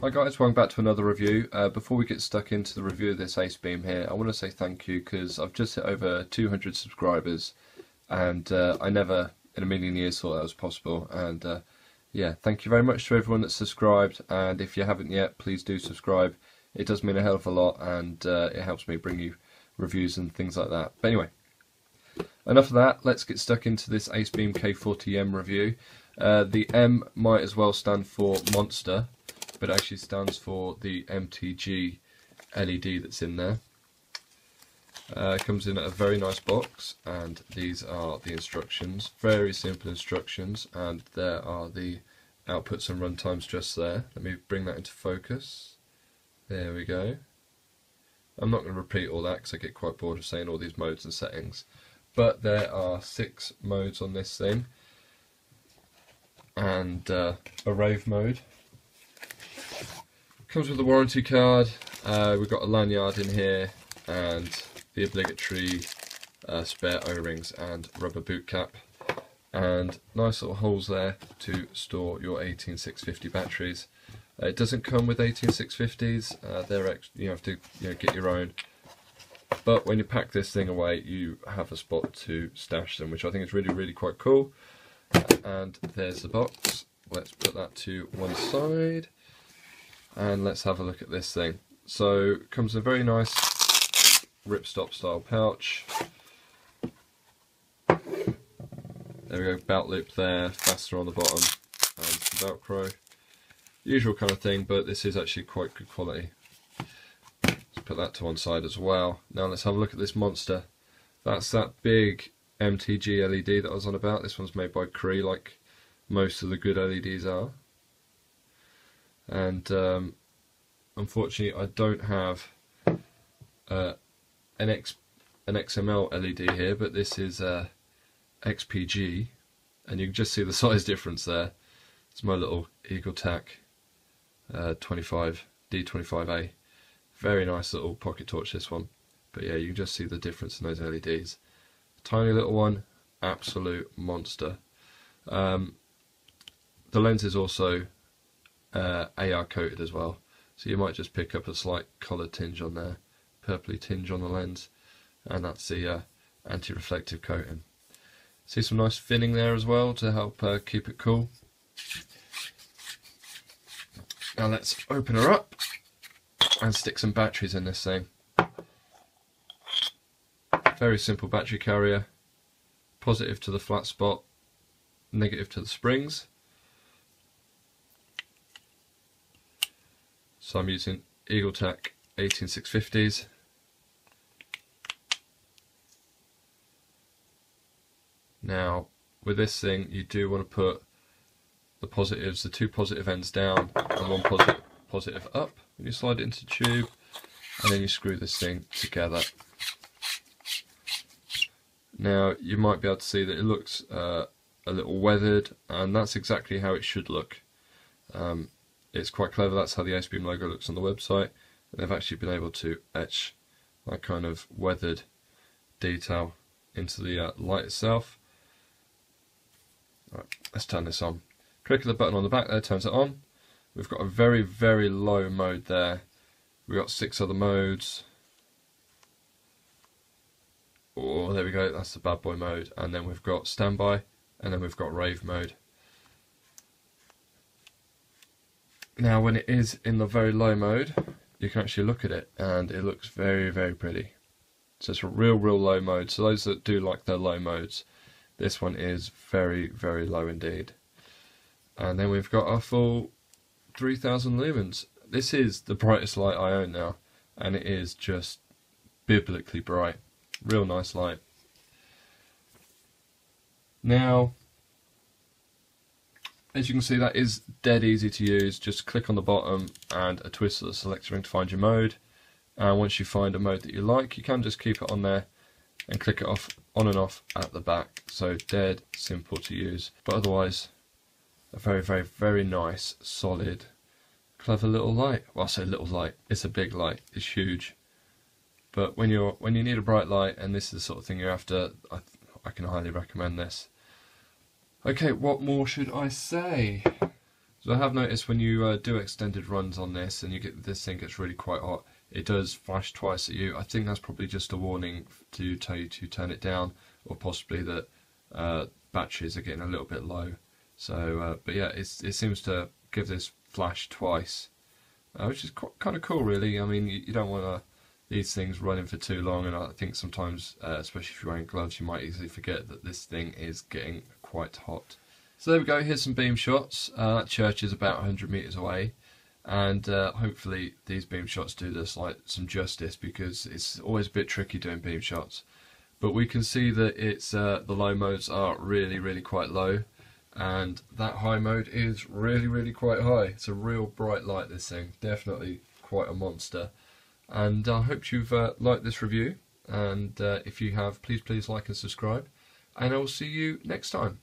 Hi guys, welcome back to another review. Before we get stuck into the review of this Acebeam here, I want to say thank you because I've just hit over 200 subscribers and I never in a million years thought that was possible, and yeah, thank you very much to everyone that's subscribed, and if you haven't yet, please do subscribe. It does mean a hell of a lot, and it helps me bring you reviews and things like that. But anyway, enough of that, let's get stuck into this Acebeam K40M review. The M might as well stand for monster, but it actually stands for the MT-G LED that's in there. Comes in a very nice box, and these are the instructions. Very simple instructions, and there are the outputs and runtimes just there. Let me bring that into focus. There we go. I'm not going to repeat all that because I get quite bored of saying all these modes and settings. But there are 6 modes on this thing, and a rave mode. Comes with a warranty card. We've got a lanyard in here and the obligatory spare O-rings and rubber boot cap, and nice little holes there to store your 18650 batteries. It doesn't come with 18650s. They're you have to get your own. But when you pack this thing away, you have a spot to stash them, which I think is really quite cool. And there's the box. Let's put that to one side. And let's have a look at this thing. So it comes in a very nice Ripstop style pouch. There we go, belt loop there, fastener on the bottom, and some Velcro. Usual kind of thing, but this is actually quite good quality. Let's put that to one side as well. Now let's have a look at this monster. That's that big MT-G LED that I was on about. This one's made by Cree, like most of the good LEDs are. And unfortunately I don't have an XML LED here, but this is XPG, and you can just see the size difference there. It's my little Eagle Tac D25A. Very nice little pocket torch, this one. But yeah, you can just see the difference in those LEDs. Tiny little one, absolute monster. The lens is also AR coated as well, so you might just pick up a slight colour tinge on there, purpley tinge on the lens, and that's the anti-reflective coating. See some nice finning there as well to help keep it cool. Now let's open her up and stick some batteries in this thing. Very simple battery carrier, positive to the flat spot, negative to the springs. So I'm using Eagle Tac 18650s. Now with this thing you do want to put the positives, the 2 positive ends down and 1 positive up when you slide it into the tube, and then you screw this thing together. Now you might be able to see that it looks a little weathered, and that's exactly how it should look. It's quite clever. That's how the Acebeam logo looks on the website, and they've actually been able to etch that kind of weathered detail into the light itself. Right, let's turn this on. Click the button on the back there, turns it on. We've got a very low mode there. We've got 6 other modes. Oh, there we go, that's the bad boy mode. And then we've got standby, and then we've got rave mode. Now when it is in the very low mode, you can actually look at it, and it looks very pretty. So it's a real low mode. So those that do like their low modes, this one is very low indeed. And then we've got our full 3000 lumens. This is the brightest light I own now, and it is just biblically bright. Real nice light. Now, as you can see, that is dead easy to use. Just click on the bottom and a twist of the selector ring to find your mode. And once you find a mode that you like, you can just keep it on there and click it off, on and off at the back. So dead simple to use. But otherwise, a very nice, solid, clever little light. Well, I say little light. It's a big light. It's huge. But when you need a bright light, and this is the sort of thing you're after, I can highly recommend this. Okay, what more should I say? So I have noticed when you do extended runs on this and this thing gets really quite hot, it does flash twice at you. I think that's probably just a warning to tell you to turn it down, or possibly that batteries are getting a little bit low. So, but yeah, it seems to give this flash twice, which is kind of cool, really. I mean, you don't want these things running for too long, and I think sometimes, especially if you're wearing gloves, you might easily forget that this thing is getting quite hot. So there we go. Here's some beam shots. That church is about 100 meters away. And hopefully these beam shots do this like some justice, because it's always a bit tricky doing beam shots. But we can see that it's the low modes are really quite low, and that high mode is really quite high. It's a real bright light, this thing, definitely quite a monster. And I hope you've liked this review, and if you have, please like and subscribe, and I will see you next time.